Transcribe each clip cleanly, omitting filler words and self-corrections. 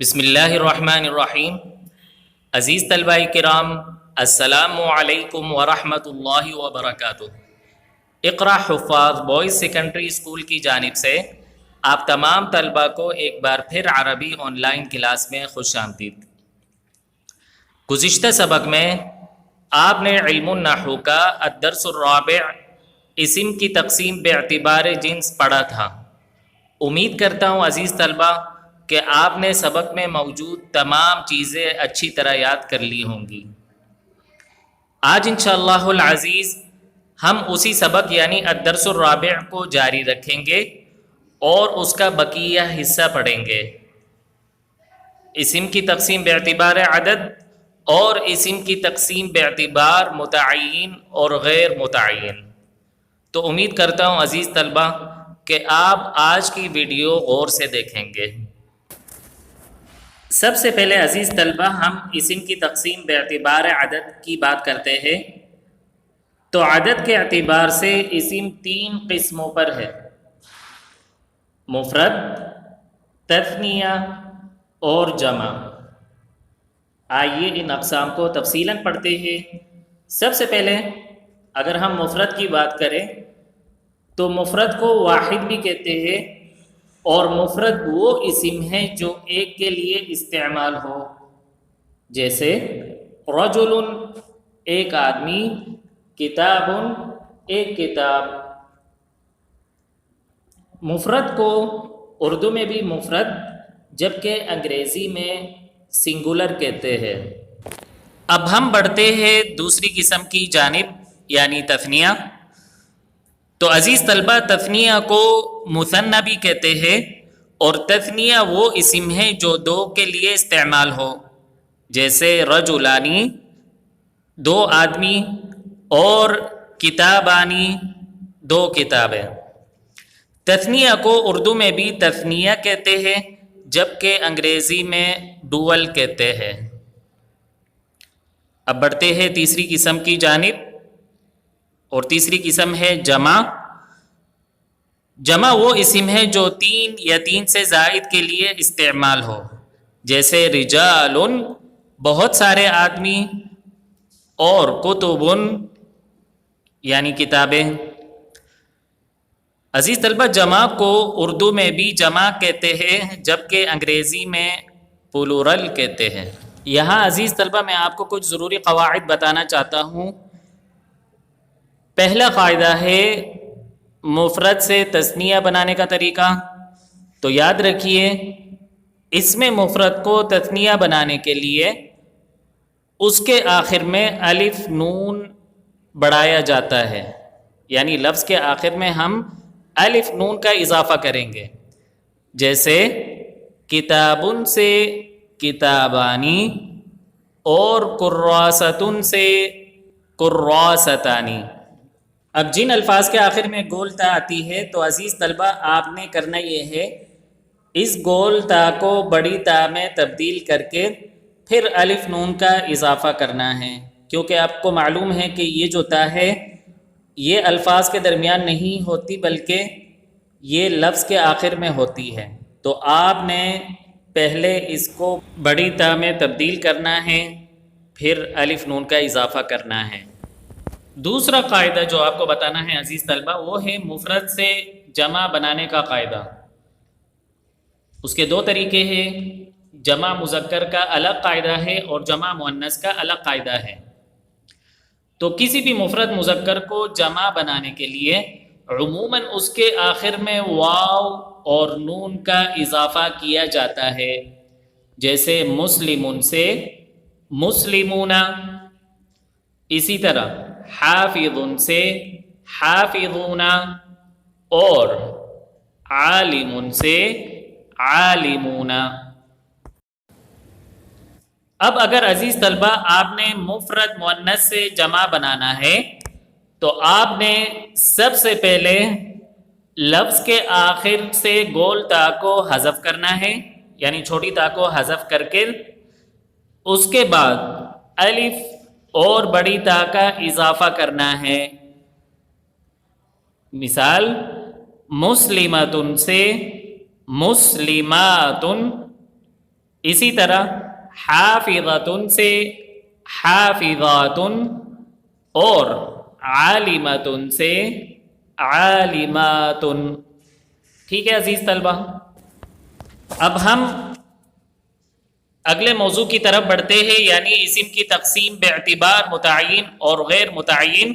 بسم اللہ الرحمن الرحیم۔ عزیز طلبہ کرام، السلام علیکم ورحمۃ اللہ وبرکاتہ۔ اقرا حفاظ بوائز سیکنڈری اسکول کی جانب سے آپ تمام طلبہ کو ایک بار پھر عربی آن لائن کلاس میں خوش آمدید۔ گزشتہ سبق میں آپ نے علم النحو کا الدرس الرابع اسم کی تقسیم باعتبار جنس پڑھا تھا۔ امید کرتا ہوں عزیز طلبہ کہ آپ نے سبق میں موجود تمام چیزیں اچھی طرح یاد کر لی ہوں گی۔ آج انشاءاللہ العزیز ہم اسی سبق یعنی الدرس الرابع کو جاری رکھیں گے اور اس کا بقیہ حصہ پڑھیں گے۔ اسم کی تقسیم باعتبار عدد اور اسم کی تقسیم باعتبار متعین اور غیر متعین۔ تو امید کرتا ہوں عزیز طلبہ کہ آپ آج کی ویڈیو غور سے دیکھیں گے۔ سب سے پہلے عزیز طلبہ ہم اسم کی تقسیم باعتبار عدد کی بات کرتے ہیں۔ تو عدد کے اعتبار سے اسم تین قسموں پر ہے: مفرد، تثنیہ اور جمع۔ آئیے ان اقسام کو تفصیلاً پڑھتے ہیں۔ سب سے پہلے اگر ہم مفرد کی بات کریں تو مفرد کو واحد بھی کہتے ہیں، اور مفرد وہ اسم ہے جو ایک کے لیے استعمال ہو، جیسے رجل ایک آدمی، کتاب ایک کتاب۔ مفرد کو اردو میں بھی مفرد جبکہ انگریزی میں سنگولر کہتے ہیں۔ اب ہم بڑھتے ہیں دوسری قسم کی جانب یعنی تثنیہ۔ تو عزیز طلبہ تثنیہ کو مثنی بھی کہتے ہیں، اور تثنیہ وہ اسم ہے جو دو کے لیے استعمال ہو، جیسے رجلانی دو آدمی اور کتابانی دو کتابیں۔ تثنیہ کو اردو میں بھی تثنیہ کہتے ہیں جبکہ انگریزی میں ڈوول کہتے ہیں۔ اب بڑھتے ہیں تیسری قسم کی جانب، اور تیسری قسم ہے جمع۔ جمع وہ اسم ہے جو تین یا تین سے زائد کے لیے استعمال ہو، جیسے رجال بہت سارے آدمی، اور کتب یعنی کتابیں۔ عزیز طلبہ جمع کو اردو میں بھی جمع کہتے ہیں جبکہ انگریزی میں پلورل کہتے ہیں۔ یہاں عزیز طلبہ میں آپ کو کچھ ضروری قواعد بتانا چاہتا ہوں۔ پہلا قاعدہ ہے مفرد سے تثنیہ بنانے کا طریقہ۔ تو یاد رکھیے، اس میں مفرد کو تثنیہ بنانے کے لیے اس کے آخر میں الف نون بڑھایا جاتا ہے، یعنی لفظ کے آخر میں ہم الف نون کا اضافہ کریں گے، جیسے کتابن سے کتابانی اور کراستن سے کراستانی۔ اب جن الفاظ کے آخر میں گول تا آتی ہے تو عزیز طلبہ آپ نے کرنا یہ ہے، اس گول تا کو بڑی تا میں تبدیل کر کے پھر الف نون کا اضافہ کرنا ہے، کیونکہ آپ کو معلوم ہے کہ یہ جو تا ہے یہ الفاظ کے درمیان نہیں ہوتی بلکہ یہ لفظ کے آخر میں ہوتی ہے۔ تو آپ نے پہلے اس کو بڑی تا میں تبدیل کرنا ہے، پھر الف نون کا اضافہ کرنا ہے۔ دوسرا قاعدہ جو آپ کو بتانا ہے عزیز طلبہ وہ ہے مفرد سے جمع بنانے کا قاعدہ۔ اس کے دو طریقے ہیں، جمع مذکر کا الگ قاعدہ ہے اور جمع مؤنث کا الگ قاعدہ ہے۔ تو کسی بھی مفرد مذکر کو جمع بنانے کے لیے عموماً اس کے آخر میں واو اور نون کا اضافہ کیا جاتا ہے، جیسے مسلمون سے مسلمون۔ اسی طرح حافظ سے حافظون، اور عالم سے عالمون۔ اب اگر عزیز طلبہ آپ نے مفرد مؤنث سے جمع بنانا ہے تو آپ نے سب سے پہلے لفظ کے آخر سے گول تا کو حذف کرنا ہے، یعنی چھوٹی تا کو حذف کر کے اس کے بعد الف اور بڑی تا کا اضافہ کرنا ہے۔ مثال مسلمتن سے مسلماتن، اسی طرح حافظۃ سے حافظات، اور عالمۃ سے عالمات۔ ٹھیک ہے عزیز طلبہ، اب ہم اگلے موضوع کی طرف بڑھتے ہیں، یعنی اسم کی تقسیم باعتبار متعین اور غیر متعین۔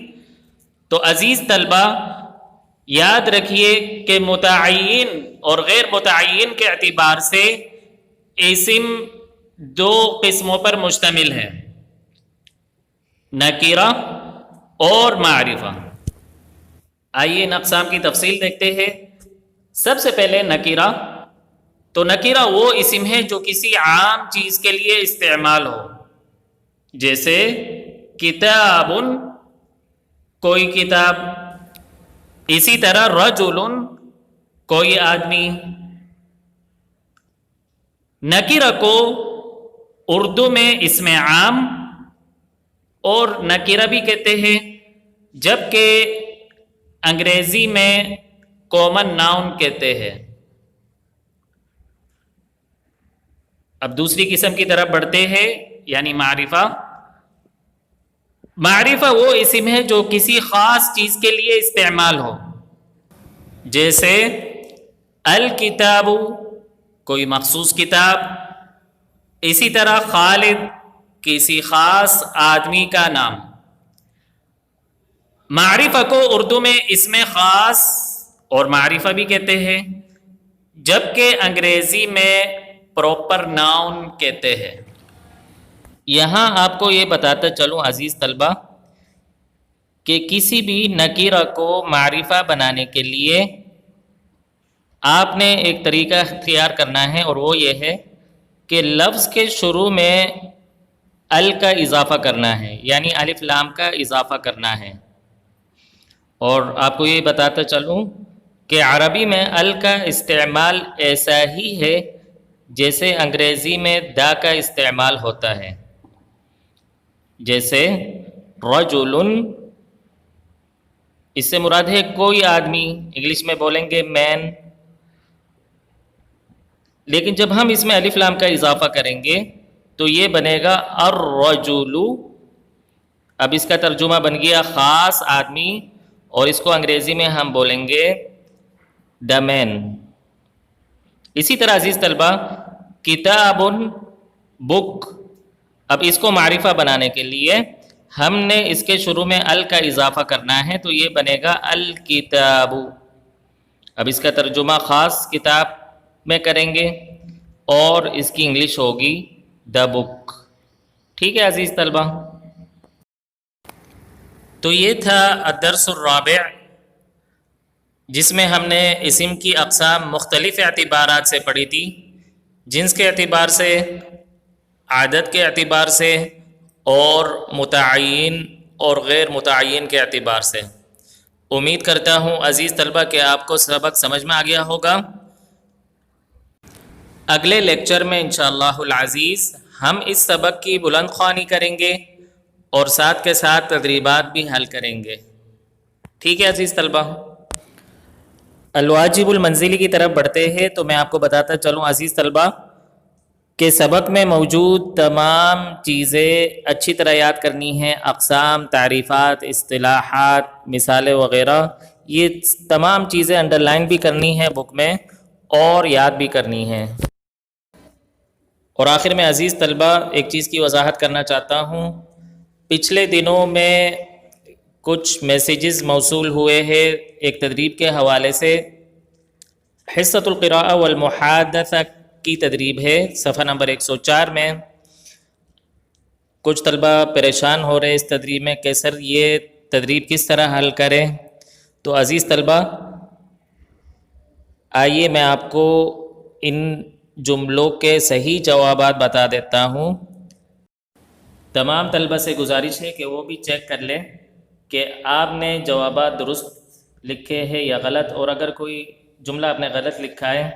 تو عزیز طلبہ یاد رکھیے کہ متعین اور غیر متعین کے اعتبار سے اسم دو قسموں پر مشتمل ہے، نکرہ اور معرفہ۔ آئیے ان اقسام کی تفصیل دیکھتے ہیں۔ سب سے پہلے نکرہ، تو نکرہ وہ اسم ہے جو کسی عام چیز کے لیے استعمال ہو، جیسے کتاب، کوئی کتاب، اسی طرح رجل، کوئی آدمی۔ نکرہ کو اردو میں اسم عام اور نکرہ بھی کہتے ہیں، جبکہ انگریزی میں کامن ناؤن کہتے ہیں۔ اب دوسری قسم کی طرف بڑھتے ہیں، یعنی معرفہ۔ معرفہ وہ اسم ہے جو کسی خاص چیز کے لیے استعمال ہو، جیسے الکتاب، کوئی مخصوص کتاب، اسی طرح خالد، کسی خاص آدمی کا نام۔ معرفہ کو اردو میں اسم خاص اور معرفہ بھی کہتے ہیں، جبکہ انگریزی میں پراپر ناؤن کہتے ہیں۔ یہاں آپ کو یہ بتاتا چلوں عزیز طلبہ کہ کسی بھی نکرہ کو معرفہ بنانے کے لیے آپ نے ایک طریقہ اختیار کرنا ہے، اور وہ یہ ہے کہ لفظ کے شروع میں ال کا اضافہ کرنا ہے، یعنی الف لام کا اضافہ کرنا ہے۔ اور آپ کو یہ بتاتا چلوں کہ عربی میں ال کا استعمال ایسا ہی ہے جیسے انگریزی میں دا کا استعمال ہوتا ہے، جیسے رجل، اس سے مراد ہے کوئی آدمی، انگلش میں بولیں گے مین۔ لیکن جب ہم اس میں الف لام کا اضافہ کریں گے تو یہ بنے گا الرجل۔ اب اس کا ترجمہ بن گیا خاص آدمی، اور اس کو انگریزی میں ہم بولیں گے the man۔ اسی طرح عزیز طلبہ کتاب، بک، اب اس کو معرفہ بنانے کے لیے ہم نے اس کے شروع میں ال کا اضافہ کرنا ہے، تو یہ بنے گا الکتاب۔ اب اس کا ترجمہ خاص کتاب میں کریں گے، اور اس کی انگلش ہوگی دا بک۔ ٹھیک ہے عزیز طلبہ، تو یہ تھا الدرس الرابع، جس میں ہم نے اسم کی اقسام مختلف اعتبارات سے پڑھی تھی، جنس کے اعتبار سے، عدد کے اعتبار سے، اور متعین اور غیر متعین کے اعتبار سے۔ امید کرتا ہوں عزیز طلبہ کہ آپ کو سبق سمجھ میں آ گیا ہوگا۔ اگلے لیکچر میں انشاءاللہ العزیز ہم اس سبق کی بلند خوانی کریں گے اور ساتھ کے ساتھ تدریبات بھی حل کریں گے۔ ٹھیک ہے عزیز طلبہ، الواجب المنزلی کی طرف بڑھتے ہیں۔ تو میں آپ کو بتاتا چلوں عزیز طلبہ کہ سبق میں موجود تمام چیزیں اچھی طرح یاد کرنی ہیں، اقسام، تعریفات، اصطلاحات، مثالیں وغیرہ، یہ تمام چیزیں انڈر لائن بھی کرنی ہیں بک میں اور یاد بھی کرنی ہیں۔ اور آخر میں عزیز طلبہ ایک چیز کی وضاحت کرنا چاہتا ہوں، پچھلے دنوں میں کچھ میسیجز موصول ہوئے ہیں ایک تدریب کے حوالے سے۔ حصۃ القراءہ والمحادثہ کی تدریب ہے، صفحہ نمبر 104 میں۔ کچھ طلبہ پریشان ہو رہے اس تدریب میں کہ سر یہ تدریب کس طرح حل کریں۔ تو عزیز طلبہ آئیے میں آپ کو ان جملوں کے صحیح جوابات بتا دیتا ہوں۔ تمام طلبہ سے گزارش ہے کہ وہ بھی چیک کر لیں کہ آپ نے جوابات درست لکھے ہیں یا غلط، اور اگر کوئی جملہ آپ نے غلط لکھا ہے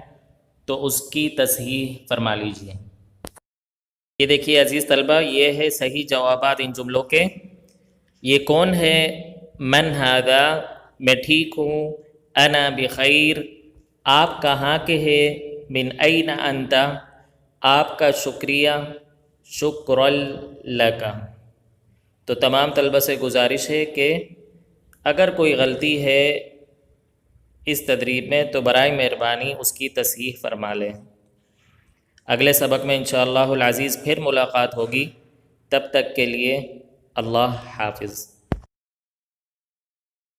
تو اس کی تصحیح فرما لیجیے۔ یہ دیکھیے عزیز طلبہ، یہ ہے صحیح جوابات ان جملوں کے۔ یہ کون ہے؟ من ھذا، میں ٹھیک ہوں، انا بخیر، آپ کہاں کے ہیں؟ من این انت، آپ کا شکریہ، شکر لکا۔ تو تمام طلبہ سے گزارش ہے کہ اگر کوئی غلطی ہے اس تدریب میں تو برائے مہربانی اس کی تصحیح فرما لیں۔ اگلے سبق میں انشاءاللہ العزیز پھر ملاقات ہوگی، تب تک کے لیے اللہ حافظ۔